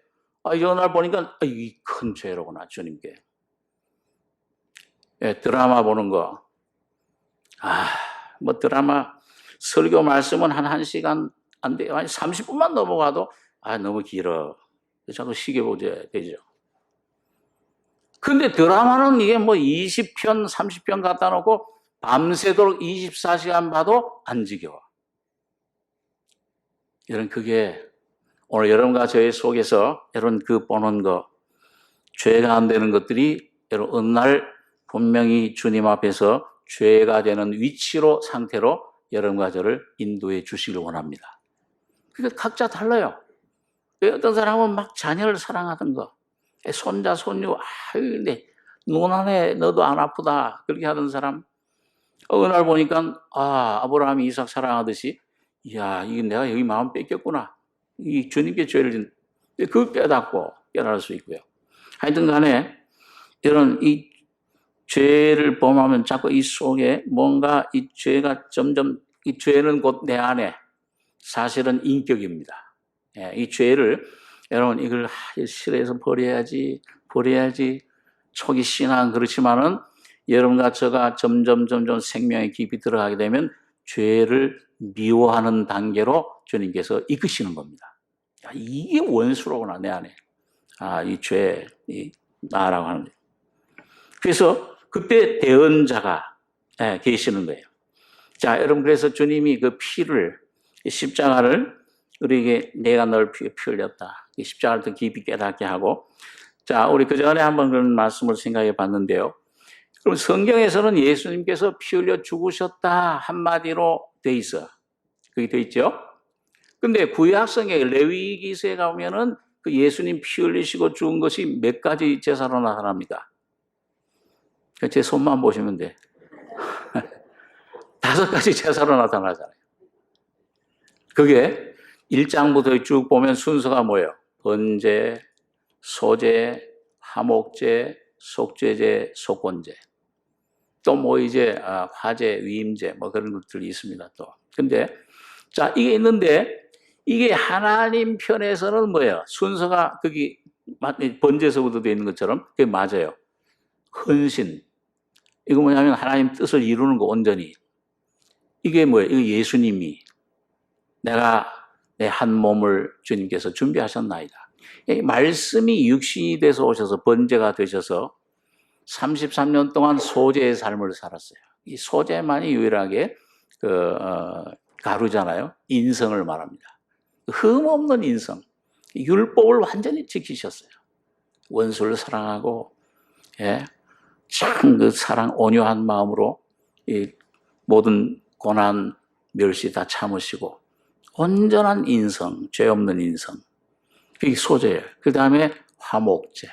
어느 날 보니까, 이 큰 죄로구나, 주님께. 드라마 보는 거. 드라마, 설교 말씀은 한 1시간 안 돼요. 30분만 넘어가도, 너무 길어. 자꾸 시계 보게 되죠. 근데 드라마는 이게 20편, 30편 갖다 놓고 밤새도록 24시간 봐도 안 지겨워. 그게 오늘 여러분과 저의 속에서 여러분 보는 거, 죄가 안 되는 것들이 여러분 어느 날 분명히 주님 앞에서 죄가 되는 위치로, 상태로 여러분과 저를 인도해 주시길 원합니다. 그게 각자 달라요. 어떤 사람은 막 자녀를 사랑하던 거, 손자, 손녀, 근데 눈 안에 너도 안 아프다. 그렇게 하던 사람, 어느 날 보니까, 아브라함이 이삭 사랑하듯이, 이게 내가 여기 마음 뺏겼구나. 이 주님께 죄를 짓는, 그걸 깨닫고 깨달을 수 있고요. 하여튼 간에, 이런 죄를 범하면 자꾸 이 속에 뭔가 이 죄가 점점, 이 죄는 곧 내 안에 사실은 인격입니다. 예, 이 죄를 여러분 이걸 싫어해서 버려야지 초기 신앙 그렇지만은 여러분과 저가 점점 생명에 깊이 들어가게 되면 죄를 미워하는 단계로 주님께서 이끄시는 겁니다. 야, 이게 원수로구나 내 안에. 이 죄, 이 나라고 하는 거예요. 그래서 그때 대언자가 계시는 거예요. 자, 여러분 그래서 주님이 그 피를 십자가를 우리에게 내가 널 피 흘렸다. 이 십자가를 더 깊이 깨닫게 하고 자, 우리 그 전에 한번 그런 말씀을 생각해 봤는데요. 그럼 성경에서는 예수님께서 피 흘려 죽으셨다 한마디로 돼 있어. 그게 돼 있죠? 근데 구약성에 레위기서에 가면은 그 예수님 피 흘리시고 죽은 것이 몇 가지 제사로 나타납니다. 제 손만 보시면 돼. 5가지 제사로 나타나잖아요. 그게 1장부터 쭉 보면 순서가 뭐예요? 번제, 소제, 화목제, 속죄제, 속건제. 또 뭐 이제 화제, 위임제 뭐 그런 것들이 있습니다. 또. 근데 자 이게 있는데 이게 하나님 편에서는 뭐예요? 순서가 거기 번제서부터 되어 있는 것처럼 그게 맞아요. 헌신. 이거 뭐냐면 하나님 뜻을 이루는 거 온전히. 이게 뭐예요? 이거 예수님이 내가 내 한 몸을 주님께서 준비하셨나이다. 말씀이 육신이 돼서 오셔서 번제가 되셔서 33년 동안 소제의 삶을 살았어요. 이 소제만이 유일하게 가루잖아요. 인성을 말합니다. 흠없는 인성. 율법을 완전히 지키셨어요. 원수를 사랑하고, 참 그 사랑 온유한 마음으로 이 모든 고난, 멸시 다 참으시고 온전한 인성, 죄 없는 인성. 그게 소제예요. 그 다음에 화목제.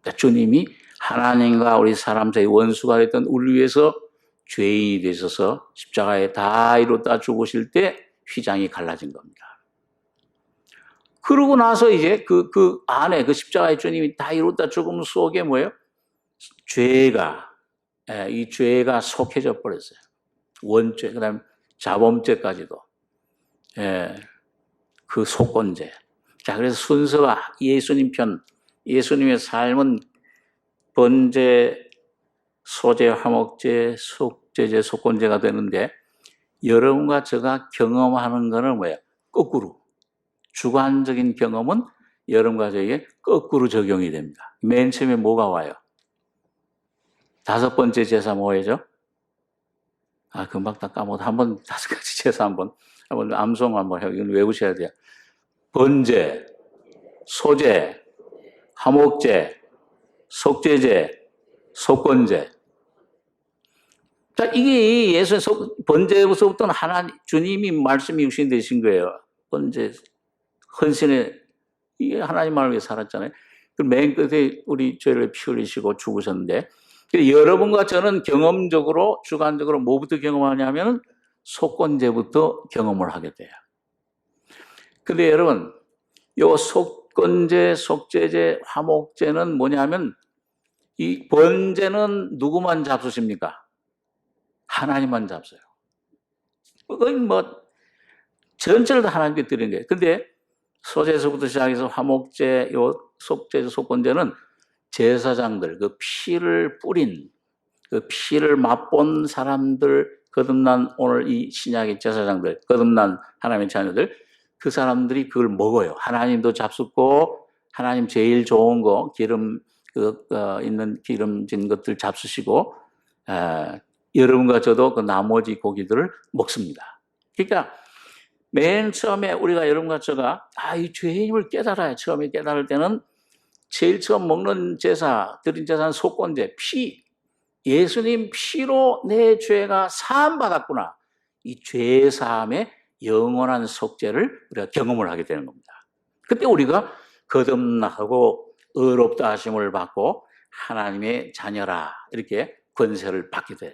그러니까 주님이 하나님과 우리 사람 사이 원수가 됐던 우리 위해서 죄인이 되셔서 십자가에 다 이뤘다 죽으실 때 휘장이 갈라진 겁니다. 그러고 나서 이제 그 안에 그 십자가의 주님이 다 이뤘다 죽음 속에 뭐예요? 이 죄가 속해져 버렸어요. 원죄, 그 다음에 자범죄까지도. 그 속건죄. 자, 그래서 순서가 예수님 편, 예수님의 삶은 번제, 소제, 화목제, 속죄제, 속건제가 되는데 여러분과 제가 경험하는 거는 뭐예요? 거꾸로. 주관적인 경험은 여러분과 저에게 거꾸로 적용이 됩니다. 맨 처음에 뭐가 와요? 5번째 제사 뭐예요? 금방 다 까먹어. 한번 5가지 제사 한번 암송 한번 해요. 이건 외우셔야 돼요. 번제, 소제, 화목제, 속죄제, 속건제. 자, 이게 예수의 번제부터는 하나님, 주님이 말씀이 육신이 되신 거예요. 번제, 헌신에, 이게 하나님 말을 위해 살았잖아요. 그 맨 끝에 우리 죄를 피 흘리시고 죽으셨는데, 여러분과 저는 경험적으로, 주관적으로 뭐부터 경험하냐면, 속건제부터 경험을 하게 돼요. 근데 여러분, 요 속건제, 속죄제, 화목제는 뭐냐면, 이 번제는 누구만 잡수십니까? 하나님만 잡서요. 거의 뭐 전체를 다 하나님께 드리는 거예요. 근데 소제에서부터 시작해서 화목제, 요 속죄, 속건제는 제사장들, 그 피를 뿌린, 그 피를 맛본 사람들, 거듭난 오늘 이 신약의 제사장들, 거듭난 하나님의 자녀들, 그 사람들이 그걸 먹어요. 하나님도 잡숫고 하나님 제일 좋은 거 기름 있는 기름진 것들 잡수시고 여러분과 저도 그 나머지 고기들을 먹습니다. 그러니까 맨 처음에 우리가 여러분과 저가 이 죄인임을 깨달아야 처음에 깨달을 때는 제일 처음 먹는 제사, 드린 제사는 속건제, 피. 예수님 피로 내 죄가 사함받았구나. 이 죄 사함의 영원한 속죄를 우리가 경험을 하게 되는 겁니다. 그때 우리가 거듭나고 의롭다 하심을 받고 하나님의 자녀라 이렇게 권세를 받게 돼요.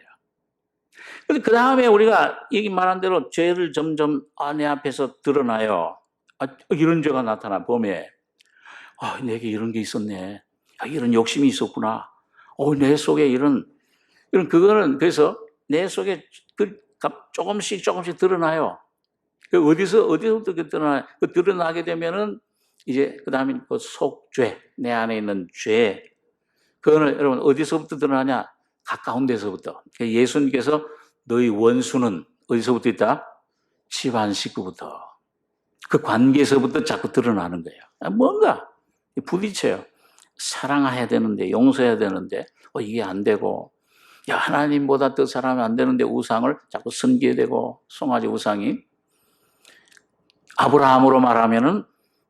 근데 그 다음에 우리가 얘기 말한 대로 죄를 점점 내 앞에서 드러나요. 이런 죄가 나타나 범에 내게 이런 게 있었네. 이런 욕심이 있었구나. 내 속에 그거는 그래서 내 속에 조금씩 드러나요. 어디서부터 드러나요? 드러나게 되면은 이제 그 다음에 그 속죄, 내 안에 있는 죄. 그거는 여러분 어디서부터 드러나냐? 가까운 데서부터. 예수님께서 너희 원수는 어디서부터 있다? 집안 식구부터. 그 관계에서부터 자꾸 드러나는 거예요. 뭔가 부딪혀요. 사랑해야 되는데, 용서해야 되는데, 이게 안 되고, 하나님보다 더 사랑하면 안 되는데 우상을 자꾸 섬기게 되고, 송아지 우상이. 아브라함으로 말하면은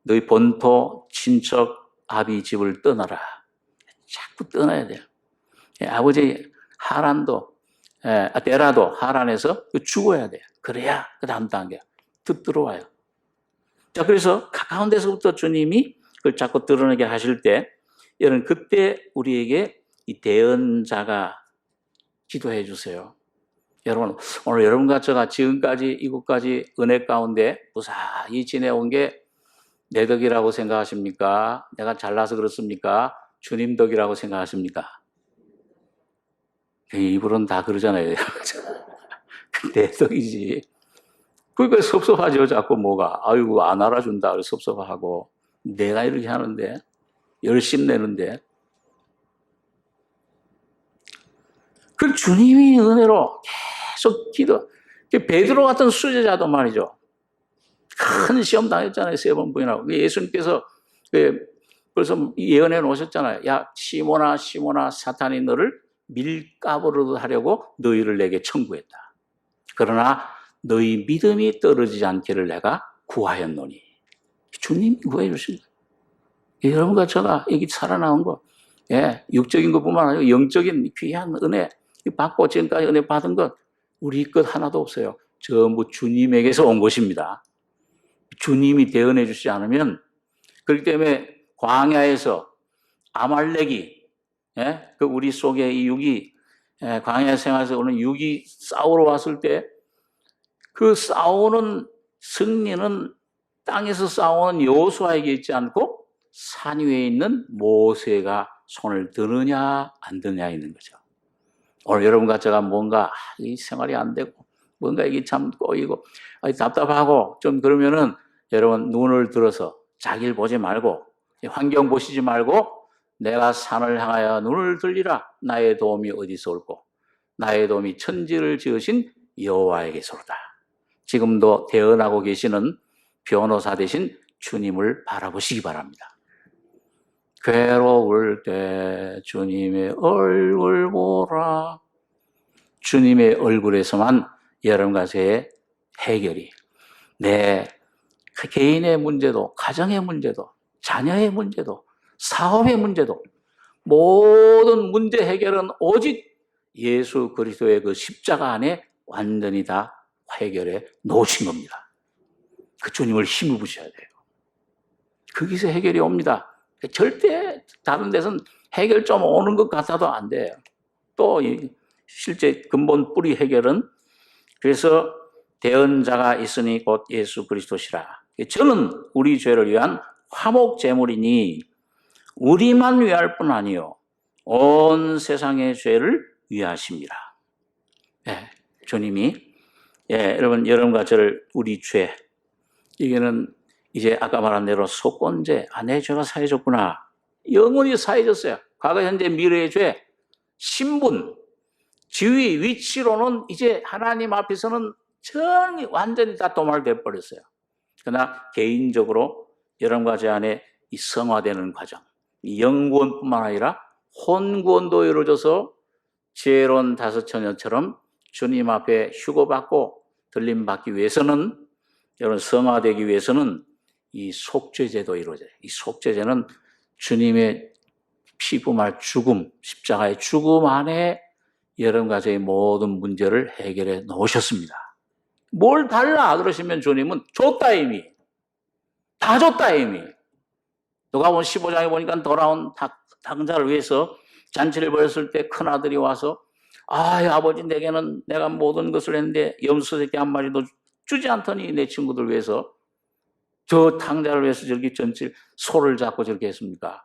너희 본토, 친척, 아비 집을 떠나라. 자꾸 떠나야 돼요. 아버지 하란도, 데라도 하란에서 죽어야 돼요. 그래야 그 다음 단계 툭 들어와요. 자, 그래서 가까운 데서부터 주님이 그걸 자꾸 드러내게 하실 때, 여러분, 그때 우리에게 이 대언자가 기도해 주세요. 여러분, 오늘 여러분과 제가 지금까지 이곳까지 은혜 가운데 무사히 지내온 게 내 덕이라고 생각하십니까? 내가 잘나서 그렇습니까? 주님 덕이라고 생각하십니까? 이분은 다 그러잖아요. 내 덕이지. 그러니까 섭섭하죠. 자꾸 뭐가. 아이고, 안 알아준다. 섭섭하고. 내가 이렇게 하는데, 열심 내는데. 그 주님이 은혜로 계속 베드로 같은 수제자도 말이죠. 큰 시험 당했잖아요. 3번 부인하고. 예수님께서 벌써 예언해 놓으셨잖아요. 야, 시몬아, 시몬아, 사탄이 너를 밀가부르듯 하려고 너희를 내게 청구했다. 그러나 너희 믿음이 떨어지지 않기를 내가 구하였노니. 주님이 구해 주신 거예요. 여러분과 제가 여기 살아나온 거, 육적인 것뿐만 아니라 영적인 귀한 은혜 받고 지금까지 은혜 받은 것 우리 것 하나도 없어요. 전부 주님에게서 온 것입니다. 주님이 대언해 주시지 않으면. 그렇기 때문에 광야에서 아말렉이, 그 우리 속에 이 육이, 광야 생활에서 오는 육이 싸우러 왔을 때 그 싸우는 승리는 땅에서 싸우는 여호수아에게 있지 않고 산 위에 있는 모세가 손을 드느냐 안 드느냐 있는 거죠. 오늘 여러분과 제가 뭔가 이 생활이 안 되고 뭔가 이게 참 꼬이고 답답하고 좀 그러면은 여러분 눈을 들어서 자기를 보지 말고 환경 보시지 말고 내가 산을 향하여 눈을 들리라. 나의 도움이 어디서 올고 나의 도움이 천지를 지으신 여호와에게서로다. 지금도 대언하고 계시는 변호사 되신 주님을 바라보시기 바랍니다. 괴로울 때 주님의 얼굴 보라. 주님의 얼굴에서만 여러분과 저의 해결이, 내 개인의 문제도, 가정의 문제도, 자녀의 문제도, 사업의 문제도, 모든 문제 해결은 오직 예수 그리스도의 그 십자가 안에 완전히 다 해결해 놓으신 겁니다. 그 주님을 힘입으셔야 돼요. 거기서 해결이 옵니다. 절대 다른 데서는 해결 좀 오는 것 같아도 안 돼요. 또 실제 근본 뿌리 해결은, 그래서 대언자가 있으니 곧 예수 그리스도시라. 저는 우리 죄를 위한 화목 제물이니 우리만 위할 뿐 아니요 온 세상의 죄를 위하십니다. 주님이 여러분과 저를 우리 죄, 이게는 이제 아까 말한 대로 속건죄, 내 죄가 사해졌구나. 영원히 사해졌어요. 과거, 현재, 미래의 죄, 신분, 지위, 위치로는 이제 하나님 앞에서는 완전히 다 도말돼 버렸어요. 그러나 개인적으로 여러분과 제 안에 이 성화되는 과정, 이 영구원뿐만 아니라 혼구원도 이루어져서 지혜로운 다섯 처녀처럼 주님 앞에 휴거받고 들림받기 위해서는, 여러분 성화되기 위해서는 이 속죄제도 이루어져요. 이 속죄제는 주님의 피부말 죽음, 십자가의 죽음 안에 여러분과 저의 모든 문제를 해결해 놓으셨습니다. 뭘 달라 그러시면 주님은 줬다 이미. 다 줬다 이미. 누가복음 15장에 보니까 돌아온 당자를 위해서 잔치를 벌였을 때 큰아들이 와서 아버지 내게는 내가 모든 것을 했는데 염소 새끼 한 마리도 주지 않더니 내 친구들 위해서 저 탕자를 위해서 저렇게 전체 소를 잡고 저렇게 했습니까?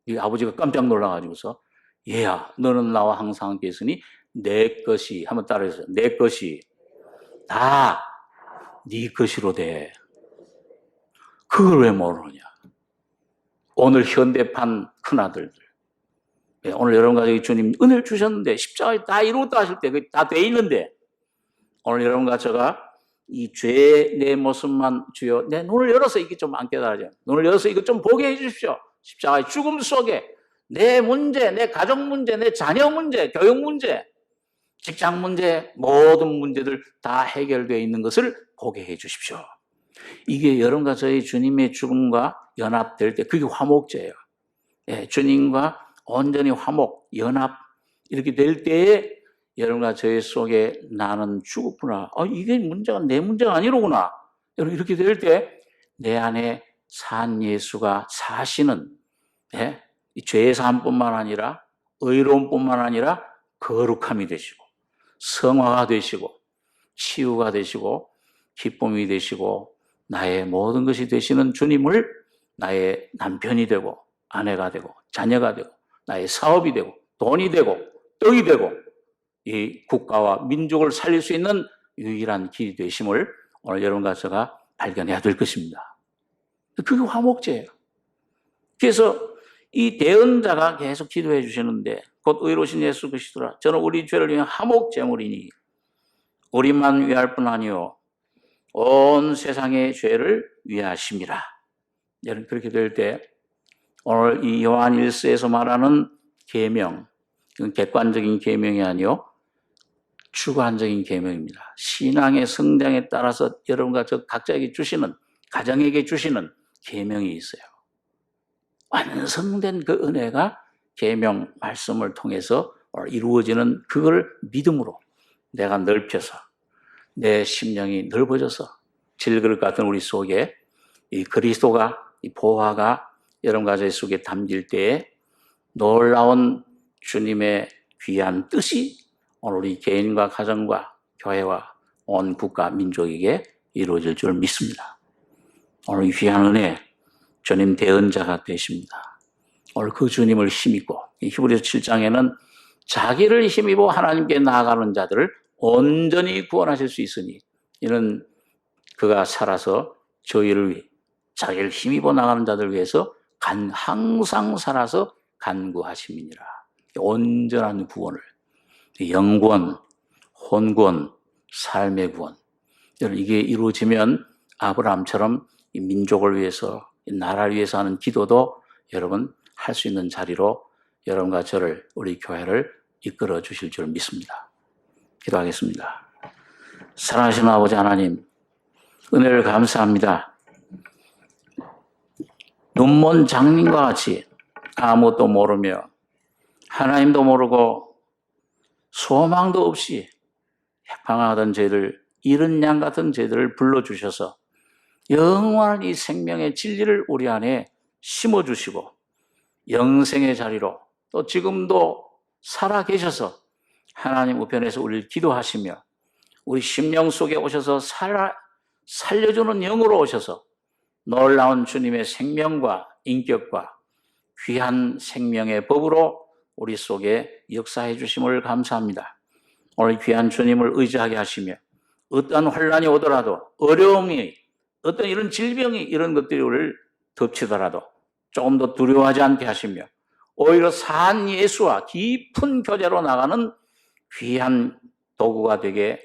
이 아버지가 깜짝 놀라가지고서 얘야, 너는 나와 항상 함께 있으니 내 것이, 한번 따라해주세요. 내 것이 다 네 것이로 돼. 그걸 왜 모르느냐? 오늘 현대판 큰아들들, 오늘 여러분 가족이 주님 은혜를 주셨는데 십자가에 다 이루었다 하실 때 다 돼 있는데, 오늘 여러분과 제가 이 죄의 내 모습만 주여 내 눈을 열어서 이게 좀 안 깨달아져. 눈을 열어서 이거 좀 보게 해 주십시오. 십자가의 죽음 속에 내 문제, 내 가족 문제, 내 자녀 문제, 교육 문제, 직장 문제, 모든 문제들 다 해결되어 있는 것을 보게 해 주십시오. 이게 여러분과 저희 주님의 죽음과 연합될 때 그게 화목제예요. 예, 주님과 온전히 화목, 연합 이렇게 될 때에 여러분과 저희 속에 나는 죽었구나. 이게 문제가 내 문제가 아니로구나. 여러분 이렇게 될 때 내 안에 산 예수가 사시는, 예? 죄의 사함뿐만 아니라 의로움뿐만 아니라 거룩함이 되시고 성화가 되시고 치유가 되시고 기쁨이 되시고 나의 모든 것이 되시는 주님을 나의 남편이 되고 아내가 되고 자녀가 되고 나의 사업이 되고 돈이 되고 떡이 되고 이 국가와 민족을 살릴 수 있는 유일한 길이 되심을 오늘 여러분과 제가 발견해야 될 것입니다. 그게 화목제예요. 그래서 이 대언자가 계속 기도해 주시는데 곧 의로우신 예수 그리스도라 저는 우리 죄를 위한 화목제물이니 우리만 위할 뿐 아니요 온 세상의 죄를 위하심이라. 여러분 그렇게 될 때 오늘 이 요한 1서에서 말하는 계명, 이건 객관적인 계명이 아니요 주관적인 계명입니다. 신앙의 성장에 따라서 여러분과 저 각자에게 주시는, 가정에게 주시는 계명이 있어요. 완성된 그 은혜가 계명 말씀을 통해서 이루어지는 그걸 믿음으로 내가 넓혀서 내 심령이 넓어져서 질그릇 같은 우리 속에 이 그리스도가, 이 보화가 여러분과 저희 속에 담길 때에 놀라운 주님의 귀한 뜻이 오늘 우리 개인과 가정과 교회와 온 국가 민족에게 이루어질 줄 믿습니다. 오늘 이 귀한 은혜 주님 대언자가 되십니다. 오늘 그 주님을 힘입고 히브리서 7장에는 자기를 힘입어 하나님께 나아가는 자들을 온전히 구원하실 수 있으니 이는 그가 살아서 저희를 위해 자기를 힘입어 나가는 자들을 위해서 항상 살아서 간구하심이니라. 온전한 구원을, 영구원, 혼구원, 삶의 구원. 이게 이루어지면 아브라함처럼 이 민족을 위해서, 이 나라를 위해서 하는 기도도 여러분 할 수 있는 자리로 여러분과 저를, 우리 교회를 이끌어 주실 줄 믿습니다. 기도하겠습니다. 사랑하시는 아버지 하나님, 은혜를 감사합니다. 눈먼 장님과 같이 아무것도 모르며 하나님도 모르고 소망도 없이 방황하던 저희들, 이른 양 같은 저희들을 불러주셔서 영원한 이 생명의 진리를 우리 안에 심어주시고 영생의 자리로 또 지금도 살아계셔서 하나님 우편에서 우리를 기도하시며 우리 심령 속에 오셔서 살려주는 영으로 오셔서 놀라운 주님의 생명과 인격과 귀한 생명의 법으로 우리 속에 역사해 주심을 감사합니다. 오늘 귀한 주님을 의지하게 하시며 어떠한 환난이 오더라도 어려움이 어떤 이런 질병이 이런 것들이 우리를 덮치더라도 조금 더 두려워하지 않게 하시며 오히려 산 예수와 깊은 교제로 나가는 귀한 도구가 되게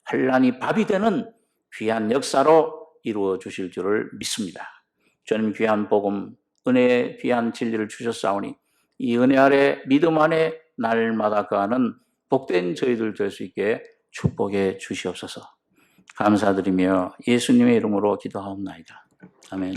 환난이 밥이 되는 귀한 역사로 이루어 주실 줄을 믿습니다. 주님 귀한 복음, 은혜의 귀한 진리를 주셨사오니 이 은혜 아래 믿음 안에 날마다 거하는 복된 저희들 될 수 있게 축복해 주시옵소서. 감사드리며 예수님의 이름으로 기도하옵나이다. 아멘.